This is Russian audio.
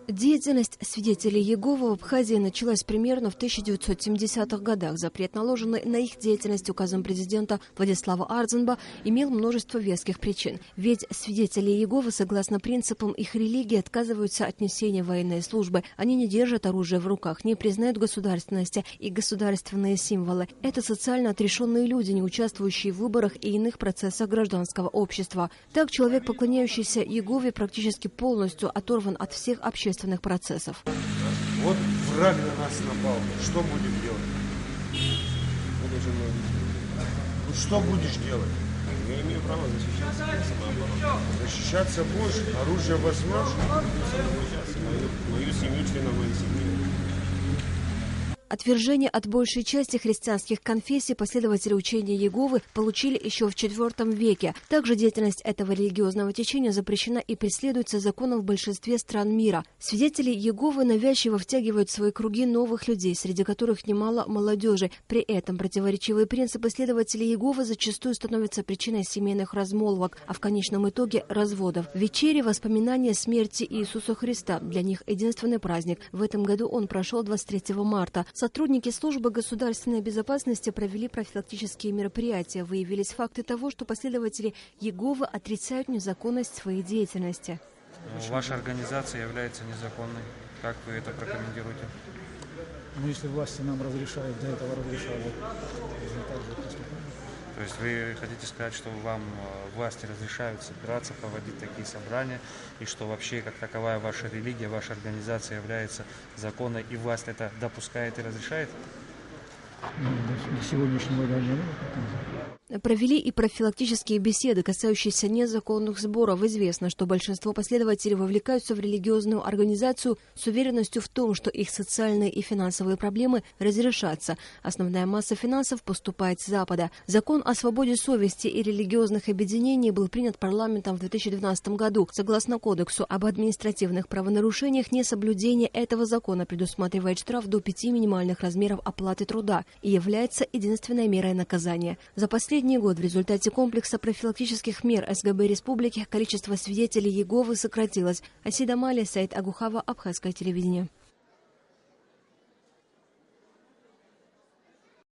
Деятельность свидетелей Иеговы в Абхазии началась примерно в 1970-х годах. Запрет, наложенный на их деятельность указом президента Владислава Ардзенба, имел множество веских причин. Ведь свидетели Иеговы, согласно принципам их религии, отказываются от несения военной службы. Они не держат оружие в руках, не признают государственности и государственные символы. Это социально отрешенные люди, не участвующие в выборах и иных процессах гражданского общества. Так, человек, поклоняющийся Иегове, практически полностью оторван от всех общественных процессов. Вот враг на нас напал. Что будем делать? Ну, что будешь делать? Я имею право защищаться. Защищаться будешь? Оружие возьмешь? Мою семью, членов моей семьи. Отвержение от большей части христианских конфессий последователи учения Иеговы получили еще в IV веке. Также деятельность этого религиозного течения запрещена и преследуется законом в большинстве стран мира. Свидетели Иеговы навязчиво втягивают в свои круги новых людей, среди которых немало молодежи. При этом противоречивые принципы следователей Иеговы зачастую становятся причиной семейных размолвок, а в конечном итоге разводов. В вечере воспоминания смерти Иисуса Христа. Для них единственный праздник. В этом году он прошел 23 марта. Сотрудники службы государственной безопасности провели профилактические мероприятия. Выявились факты того, что последователи Иеговы отрицают незаконность своей деятельности. Ваша организация является незаконной. Как вы это прокомментируете? Ну, если власти нам разрешают, до этого разрешали. То есть вы хотите сказать, что вам власти разрешают собираться, проводить такие собрания, и что вообще, как таковая, ваша религия, ваша организация является законной, и власть это допускает и разрешает? До сегодняшнего дня не было. Провели и профилактические беседы, касающиеся незаконных сборов. Известно, что большинство последователей вовлекаются в религиозную организацию с уверенностью в том, что их социальные и финансовые проблемы разрешатся. Основная масса финансов поступает с Запада. Закон о свободе совести и религиозных объединений был принят парламентом в 2012 году. Согласно Кодексу об административных правонарушениях, несоблюдение этого закона предусматривает штраф до 5 минимальных размеров оплаты труда и является единственной мерой наказания. За последний год в результате комплекса профилактических мер СГБ республики количество свидетелей Иеговы сократилось. Асида Мали, Саид Агухава, Абхазское телевидение.